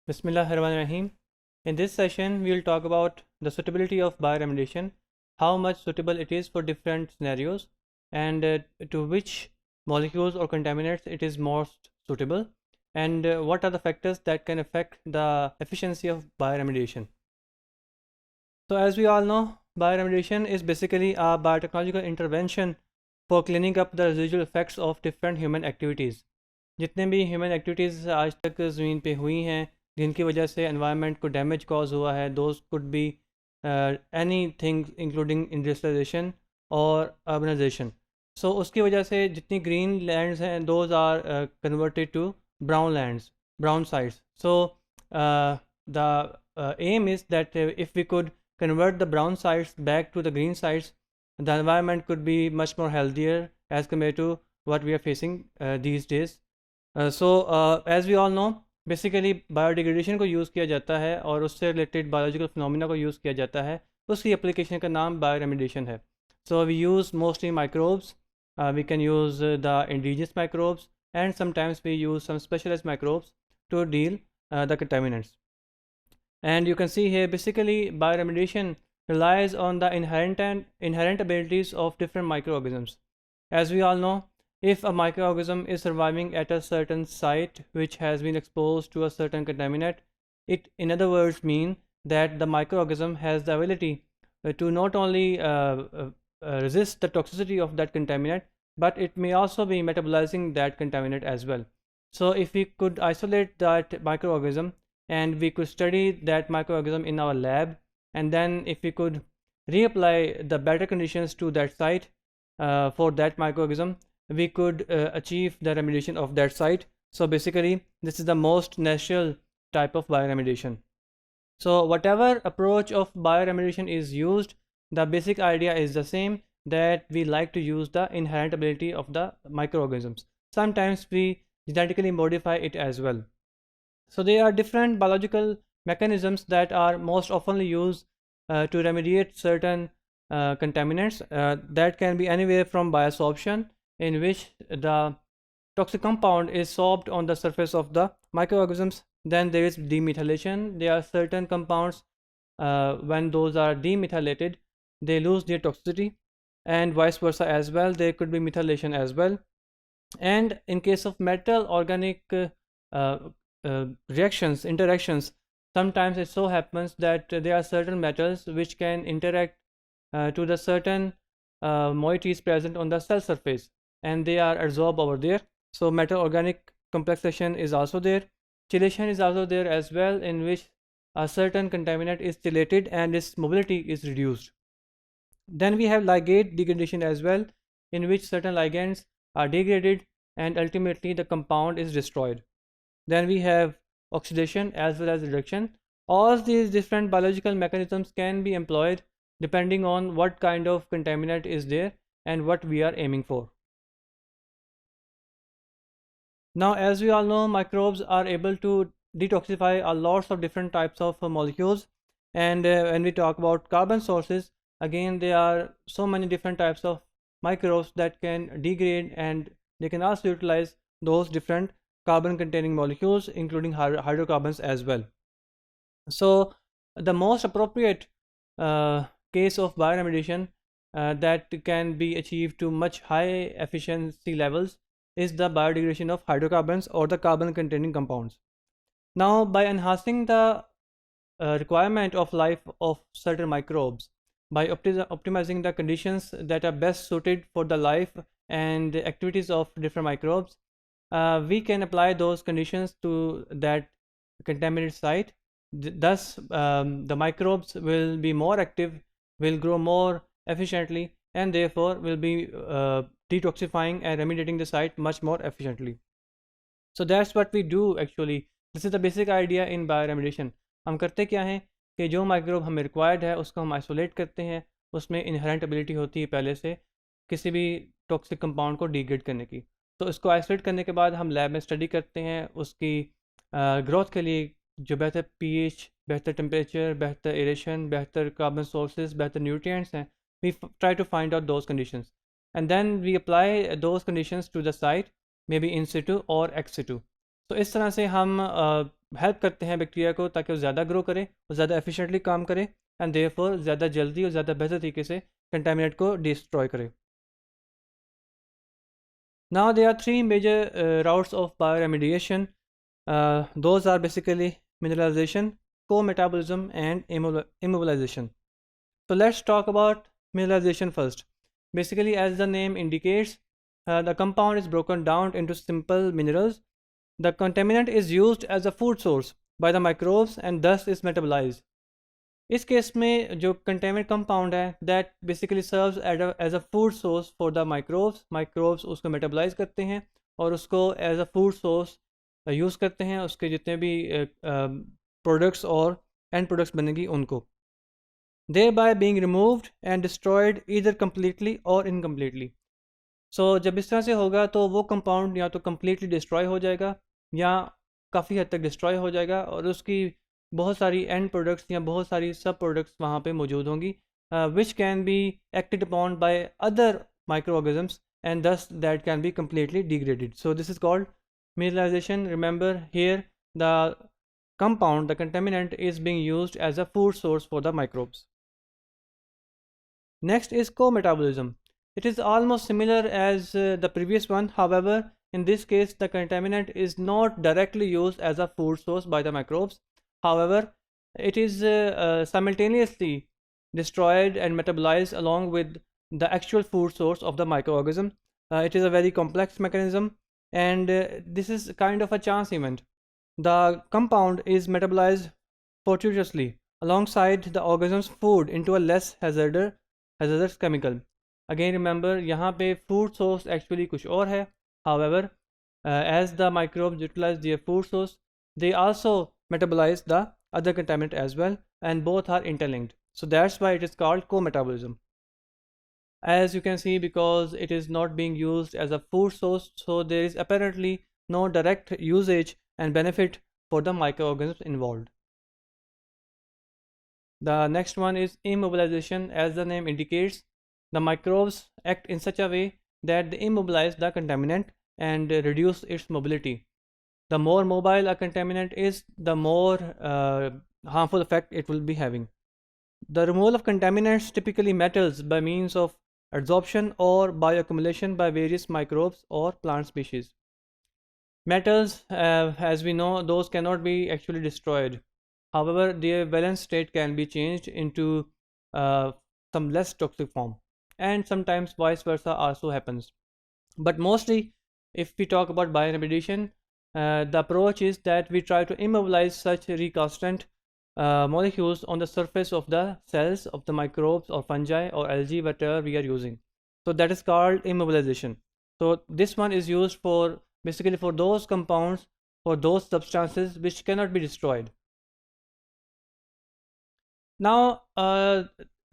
Bismillahirrahmanirrahim. In this session, we will talk about the suitability of bioremediation, how much suitable it is for different scenarios, and to which molecules or contaminants it is most suitable, and what are the factors that can affect the efficiency of bioremediation. So, as we all know, bioremediation is basically a biotechnological intervention for cleaning up the residual effects of different human activities. जितने भी human activities आज तक ज़मीन पे हुई हैं जिनकी वजह से एनवायरनमेंट को डैमेज कॉज हुआ है, those could be anything including industrialisation और अर्बनाइजेशन. सो उसकी वजह से जितनी ग्रीन लैंड्स हैं those are converted to brown lands, brown sites. So the aim is that if we could convert the brown sites back to the green sites, the environment could be much more healthier as compared to what we are facing these days. As we all know, basically biodegradation को use किया जाता है और उससे related biological phenomena को use किया जाता है. उसकी एप्लीकेशन का नाम बायोरेमिडिएशन है. So we use mostly microbes, we can use the indigenous microbes and sometimes we use some specialised microbes to deal the contaminants. And you can see here basically bioremediation relies on the inherent abilities of different microorganisms. As we all know, if a microorganism is surviving at a certain site which has been exposed to a certain contaminant, it in other words mean that the microorganism has the ability to not only resist the toxicity of that contaminant, but it may also be metabolizing that contaminant as well. So if we could isolate that microorganism and we could study that microorganism in our lab, and then if we could reapply the better conditions to that site for that microorganism, we could achieve the remediation of that site. So basically this is the most natural type of bioremediation. So whatever approach of bioremediation is used, the basic idea is the same, that we like to use the inherent ability of the microorganisms. Sometimes we genetically modify it as well. So there are different biological mechanisms that are most often used to remediate certain contaminants. That can be anywhere from biosorption, in which the toxic compound is sorbed on the surface of the microorganisms. Then there is demethylation. There are certain compounds when those are demethylated, they lose their toxicity, and vice versa as well. There could be methylation as well. And in case of metal organic interactions, sometimes it so happens that there are certain metals which can interact to the certain moieties present on the cell surface, and they are absorbed over there. So metal organic complexation is also there. Chelation is also there as well, in which a certain contaminant is chelated and its mobility is reduced. Then we have ligate degradation as well, in which certain ligands are degraded and ultimately the compound is destroyed. Then we have oxidation as well as reduction. All these different biological mechanisms can be employed depending on what kind of contaminant is there and what we are aiming for. Now, as we all know, microbes are able to detoxify a lots of different types of molecules. And when we talk about carbon sources, again there are so many different types of microbes that can degrade, and they can also utilize those different carbon containing molecules, including hydrocarbons as well. So the most appropriate case of bioremediation that can be achieved to much high efficiency levels is the biodegradation of hydrocarbons or the carbon containing compounds. Now, by enhancing the requirement of life of certain microbes, by optimizing the conditions that are best suited for the life and the activities of different microbes, we can apply those conditions to that contaminated site. Thus, the microbes will be more active, will grow more efficiently, and therefore will be detoxifying and remediating the site much more efficiently. So that's what we do actually. This is the basic idea in bioremediation. हम करते क्या हैं कि जो microbe हमें required है उसको हम आइसोलेट करते हैं. उसमें इनहेरेंट एबिलिटी होती है पहले से किसी भी टॉक्सिक कंपाउंड को डिग्रेड करने की. तो इसको आइसोलेट करने के बाद हम लैब में स्टडी करते हैं उसकी ग्रोथ के लिए जो बेहतर pH, बेहतर टेम्परेचर, बेहतर एरेशन, बेहतर कार्बन सोर्सेज, बेहतर न्यूट्रिएंट्स हैं. We try to find out those conditions and then we apply those conditions to the site, maybe in situ or ex situ. So इस तरह से हम हेल्प करते हैं बैक्टीरिया को ताकि वो ज़्यादा ग्रो करे, वो ज़्यादा एफिशिएंटली काम करे, एंड देयरफॉर ज़्यादा जल्दी और ज़्यादा बेहतर तरीके से कंटामिनेंट को डिस्ट्रॉय करे. Now there are three major routes of bioremediation. Those are basically mineralization, co-metabolism, and immobilization. So let's talk about mineralization first. Basically, as the name indicates, the compound is broken down into simple minerals. The contaminant is used as a food source by the microbes and thus is metabolized. इस case में जो contaminant compound है that basically serves as a food source for the microbes उसको metabolise करते हैं और उसको as a food source use करते हैं उसके जितने भी प्रोडक्ट्स और एंड प्रोडक्ट्स बनेंगी उनको, thereby being removed and destroyed either completely or incompletely. सो जब इस तरह से होगा तो वो कंपाउंड या तो कम्प्लीटली डिस्ट्रॉय हो जाएगा या काफ़ी हद तक डिस्ट्रॉय हो जाएगा और उसकी बहुत सारी एंड प्रोडक्ट्स या बहुत सारी सब प्रोडक्ट्स वहाँ पे मौजूद होंगी which can be acted upon by other micro organisms and thus that can be completely degraded. So this is called mineralization. Remember here the compound, the contaminant is being used as a food source for the microbes. Next is co-metabolism. It is almost similar as the previous one. However, in this case, the contaminant is not directly used as a food source by the microbes. However, it is simultaneously destroyed and metabolized along with the actual food source of the microorganism. It is a very complex mechanism, and this is kind of a chance event. The compound is metabolized fortuitously alongside the organism's food into a less hazardous chemical. Again remember यहाँ पे food source actually कुछ और है. However, as the microbes utilize their food source, they also metabolize the other contaminant as well, and both are interlinked. So that's why it is called co-metabolism. As you can see, because it is not being used as a food source, so there is apparently no direct usage and benefit for the microorganisms involved. The next one is immobilization. As the name indicates, the microbes act in such a way that they immobilize the contaminant and reduce its mobility. The more mobile a contaminant is, the more harmful effect it will be having. The removal of contaminants, typically metals, by means of adsorption or bioaccumulation by various microbes or plant species. Metals, as we know, those cannot be actually destroyed. However, their valence state can be changed into some less toxic form, and sometimes vice versa also happens. But mostly, if we talk about bioremediation, the approach is that we try to immobilize such recalcitrant molecules on the surface of the cells of the microbes or fungi or algae, whatever we are using. So that is called immobilization. So this one is used for basically for those compounds, for those substances which cannot be destroyed. Now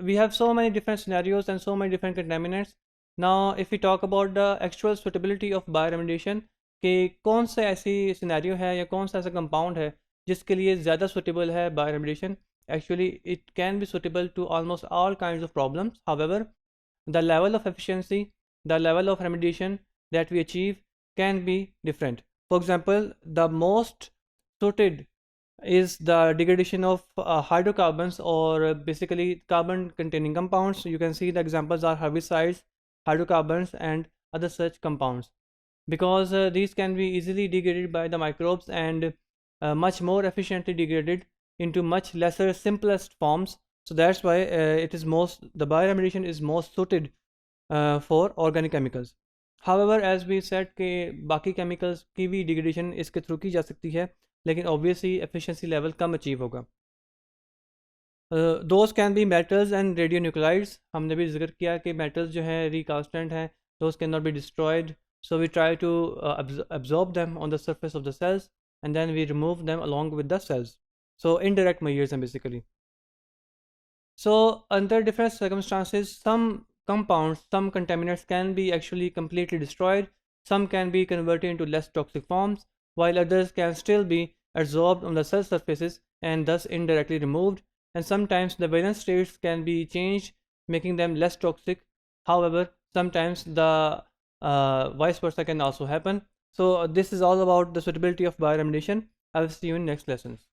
we have so many different scenarios and so many different contaminants. Now if we talk about the actual suitability of bioremediation, कि कौन से ऐसी scenario है या कौन सा ऐसा compound है जिसके लिए ज़्यादा सुटेबल है bioremediation. Actually it can be suitable to almost all kinds of problems. However, the level of efficiency, the level of remediation that we achieve can be different. For example, the most suited is the degradation of hydrocarbons or basically carbon containing compounds. You can see the examples are herbicides, hydrocarbons, and other such compounds, because these can be easily degraded by the microbes and much more efficiently degraded into much lesser simplest forms. So that's why the bioremediation is most suited for organic chemicals. However, as we said कि बाकी chemicals की भी degradation इसके through की जा सकती है, लेकिन obviously efficiency level कम achieve होगा. Those can be metals and radionuclides. हमने भी जिक्र किया कि metals जो हैं recalcitrant हैं, those cannot be destroyed. So we try to absorb them on the surface of the cells and then we remove them along with the cells. So indirect measures basically. So under different circumstances, some compounds, some contaminants can be actually completely destroyed. Some can be converted into less toxic forms, while others can still be absorbed on the cell surfaces and thus indirectly removed. And sometimes the valence states can be changed, making them less toxic. However, sometimes the vice versa can also happen. So this is all about the suitability of bioremediation. I will see you in next lessons.